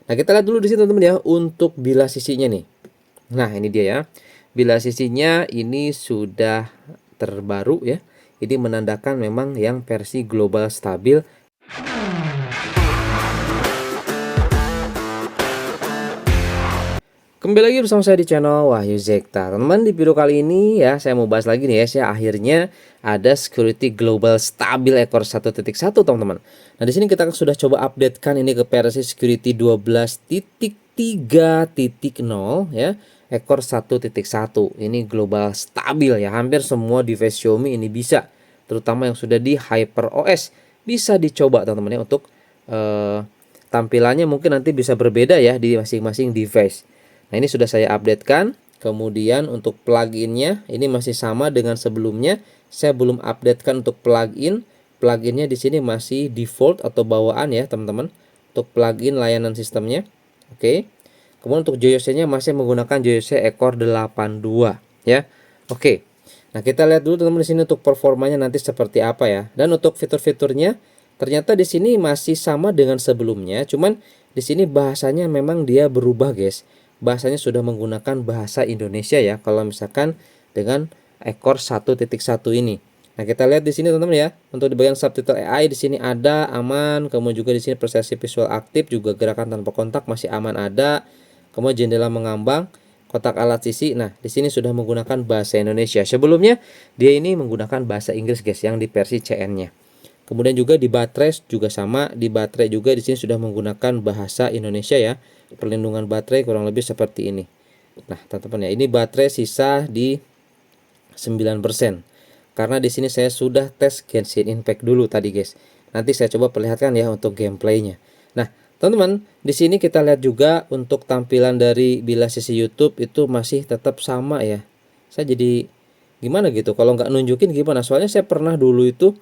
Nah, kita lihat dulu di sini teman-teman ya untuk bilas sisinya nih. Nah, ini dia ya. Bilas sisinya ini sudah terbaru ya. Ini menandakan memang yang versi global stabil. Kembali lagi bersama saya di channel Wahyu Zekta. Teman-teman, di video kali ini ya saya mau bahas lagi nih ya, saya akhirnya ada security global stabil ekor 1.1 teman-teman. Nah, di sini kita sudah coba updatekan ini ke versi security 12.3.0 ya, ekor 1.1. Ini global stabil ya, hampir semua device Xiaomi ini bisa, terutama yang sudah di HyperOS bisa dicoba teman-teman ya, untuk tampilannya mungkin nanti bisa berbeda ya di masing-masing device. Nah, ini sudah saya updatekan. Kemudian untuk pluginnya ini masih sama dengan sebelumnya. Saya belum updatekan untuk plugin. Pluginnya di sini masih default atau bawaan ya teman-teman. Untuk plugin layanan sistemnya. Oke. Kemudian untuk JOC-nya masih menggunakan JOC ekor 82 ya. Oke. Nah, kita lihat dulu teman-teman di sini untuk performanya nanti seperti apa ya. Dan untuk fitur-fiturnya ternyata di sini masih sama dengan sebelumnya, cuman di sini bahasanya memang dia berubah, guys. Bahasanya sudah menggunakan bahasa Indonesia ya kalau misalkan dengan ekor 1.1 ini. Nah, kita lihat di sini teman-teman ya. Untuk di bagian subtitle AI di sini ada aman, kemudian juga di sini prosesi visual aktif, juga gerakan tanpa kontak masih aman ada. Kemudian jendela mengambang, kotak alat sisi. Nah, di sini sudah menggunakan bahasa Indonesia. Sebelumnya dia ini menggunakan bahasa Inggris, guys, yang di versi CN-nya. Kemudian juga di baterai juga sama, di baterai juga di sini sudah menggunakan bahasa Indonesia ya. Perlindungan baterai kurang lebih seperti ini. Nah, teman-teman ya, ini baterai sisa di 9%. Karena di sini saya sudah tes Genshin Impact dulu tadi, guys. Nanti saya coba perlihatkan ya untuk gameplaynya. Nah, teman-teman, di sini kita lihat juga untuk tampilan dari bilas sisi YouTube itu masih tetap sama ya. Saya jadi gimana gitu kalau nggak nunjukin gimana? Soalnya saya pernah dulu itu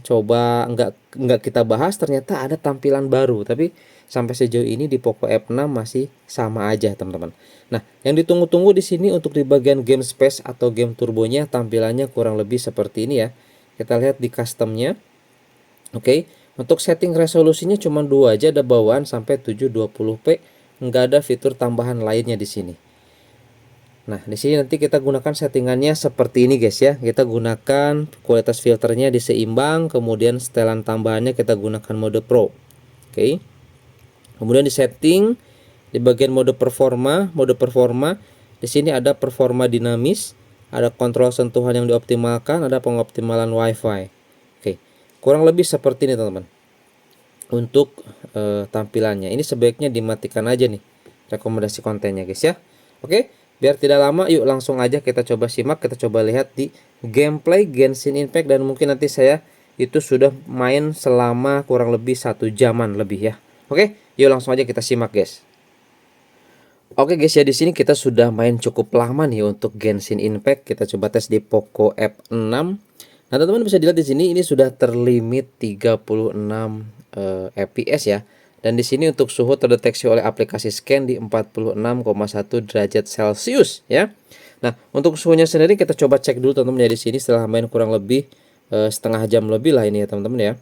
coba nggak kita bahas, ternyata ada tampilan baru, tapi sampai sejauh ini di Poco F6 masih sama aja teman-teman. Nah, yang ditunggu-tunggu di sini untuk di bagian game space atau game turbonya tampilannya kurang lebih seperti ini ya. Kita lihat di customnya. Oke, untuk setting resolusinya cuma 2 aja, ada bawaan sampai 720p, nggak ada fitur tambahan lainnya di sini. Nah, di sini nanti kita gunakan settingannya seperti ini, guys ya. Kita gunakan kualitas filternya diseimbang, kemudian setelan tambahannya kita gunakan mode Pro. Oke. Kemudian di setting di bagian mode performa, di sini ada performa dinamis, ada kontrol sentuhan yang dioptimalkan, ada pengoptimalan WiFi. Oke. Kurang lebih seperti ini, teman-teman. Untuk tampilannya ini sebaiknya dimatikan aja nih rekomendasi kontennya, guys ya. Oke. Biar tidak lama, yuk langsung aja kita coba simak, kita coba lihat di gameplay Genshin Impact, dan mungkin nanti saya itu sudah main selama kurang lebih 1 jaman lebih ya. Oke, yuk langsung aja kita simak, guys. Oke guys ya, di sini kita sudah main cukup lama nih untuk Genshin Impact. Kita coba tes di Poco F6. Nah, teman-teman bisa dilihat di sini ini sudah terlimit 36 fps ya. Dan di sini untuk suhu terdeteksi oleh aplikasi scan di 46,1 derajat Celcius ya. Nah, untuk suhunya sendiri kita coba cek dulu teman-teman ya di sini setelah main kurang lebih setengah jam lebih lah ini ya teman-teman ya.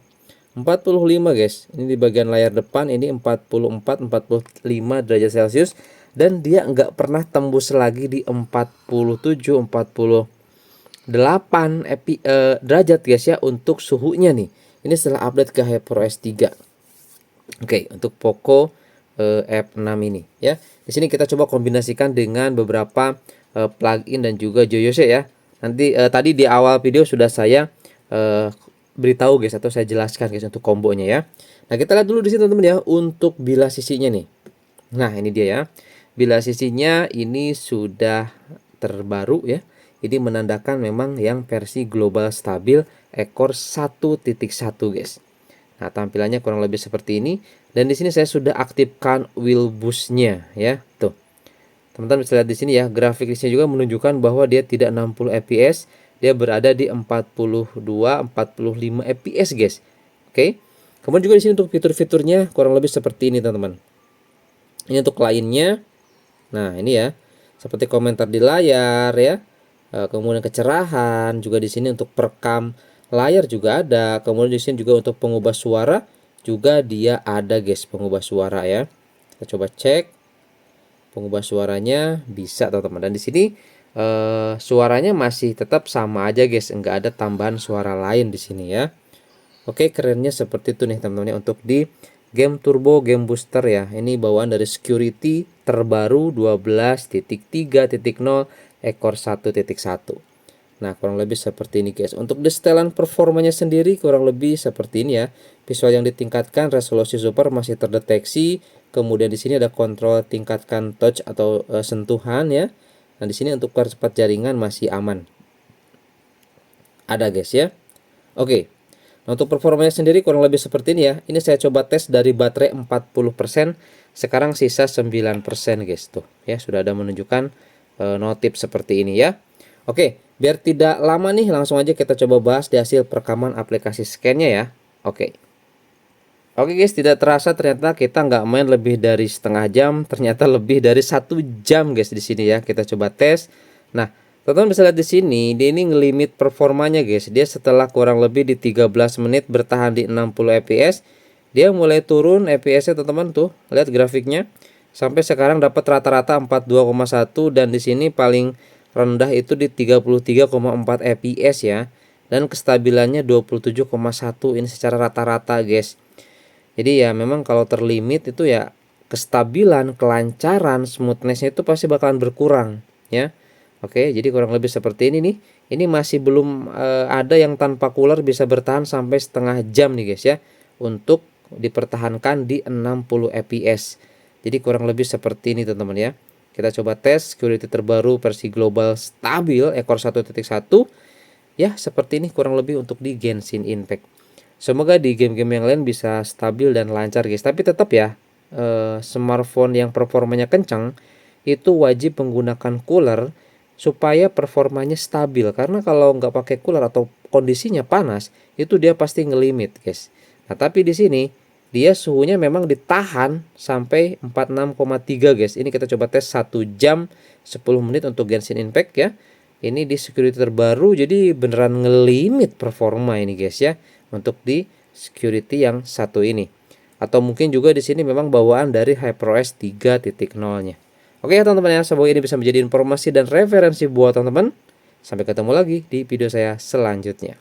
45 guys. Ini di bagian layar depan ini 44-45 derajat Celcius, dan dia nggak pernah tembus lagi di 47-48 derajat guys ya untuk suhunya nih. Ini setelah update ke HyperOS 3. Oke, untuk Poco F6 ini ya. Di sini kita coba kombinasikan dengan beberapa plugin dan juga JOC ya. Nanti tadi di awal video sudah saya beritahu guys, atau saya jelaskan guys untuk kombonya ya. Nah, kita lihat dulu di sini teman-teman ya untuk bilas sisinya nih. Nah, ini dia ya. Bilas sisinya ini sudah terbaru ya. Ini menandakan memang yang versi global stabil ekor 1.1 guys. Nah, tampilannya kurang lebih seperti ini, dan di sini saya sudah aktifkan wheel boost-nya ya. Tuh. Teman-teman bisa lihat di sini ya, grafiknya juga menunjukkan bahwa dia tidak 60 fps, dia berada di 42-45 fps, guys. Oke. Kemudian juga di sini untuk fitur-fiturnya kurang lebih seperti ini, teman-teman. Ini untuk lainnya. Nah, ini ya. Seperti komentar di layar ya. Kemudian kecerahan juga di sini, untuk perekam layar juga ada. Kemudian di sini juga untuk pengubah suara juga dia ada guys, pengubah suara ya. Kita coba cek pengubah suaranya, bisa teman-teman. Dan di sini suaranya masih tetap sama aja guys, enggak ada tambahan suara lain di sini ya. Oke, kerennya seperti itu nih teman-teman untuk di game turbo game booster ya. Ini bawaan dari security terbaru 12.3.0 ekor 1.1. Nah, kurang lebih seperti ini guys. Untuk setelan performanya sendiri kurang lebih seperti ini ya. Visual yang ditingkatkan, resolusi super masih terdeteksi. Kemudian di sini ada kontrol tingkatkan touch atau sentuhan ya. Nah, di sini untuk percepat jaringan masih aman. Ada guys ya. Oke. Nah, untuk performanya sendiri kurang lebih seperti ini ya. Ini saya coba tes dari baterai 40%, sekarang sisa 9% guys. Tuh ya, sudah ada menunjukkan notif seperti ini ya. Oke, biar tidak lama nih langsung aja kita coba bahas di hasil perekaman aplikasi scan-nya ya. Oke. Oke guys, tidak terasa ternyata kita nggak main lebih dari setengah jam, ternyata lebih dari 1 jam guys di sini ya. Kita coba tes. Nah, teman-teman bisa lihat di sini, dia ini ngelimit performanya guys. Dia setelah kurang lebih di 13 menit bertahan di 60 fps, dia mulai turun fps-nya teman-teman tuh. Lihat grafiknya. Sampai sekarang dapat rata-rata 42,1 dan di sini paling rendah itu di 33,4 fps ya. Dan kestabilannya 27,1 ini secara rata-rata guys. Jadi ya memang kalau terlimit itu ya kestabilan, kelancaran, smoothnessnya itu pasti bakalan berkurang ya. Oke, jadi kurang lebih seperti ini nih. Ini masih belum ada yang tanpa cooler bisa bertahan sampai setengah jam nih guys ya. Untuk dipertahankan di 60 fps. Jadi kurang lebih seperti ini teman-teman ya. Kita coba tes security terbaru versi global stabil ekor 1.1. Ya seperti ini kurang lebih untuk di Genshin Impact. Semoga di game-game yang lain bisa stabil dan lancar guys. Tapi tetap ya, smartphone yang performanya kencang itu wajib menggunakan cooler supaya performanya stabil. Karena kalau nggak pakai cooler atau kondisinya panas, itu dia pasti ngelimit guys. Nah tapi di sini dia suhunya memang ditahan sampai 46,3 guys. Ini kita coba tes 1 jam 10 menit untuk Genshin Impact ya. Ini di security terbaru, jadi beneran ngelimit performa ini guys ya. Untuk di security yang satu ini. Atau mungkin juga di sini memang bawaan dari HyperOS 3.0-nya. Oke ya teman-teman ya, semoga ini bisa menjadi informasi dan referensi buat teman-teman. Sampai ketemu lagi di video saya selanjutnya.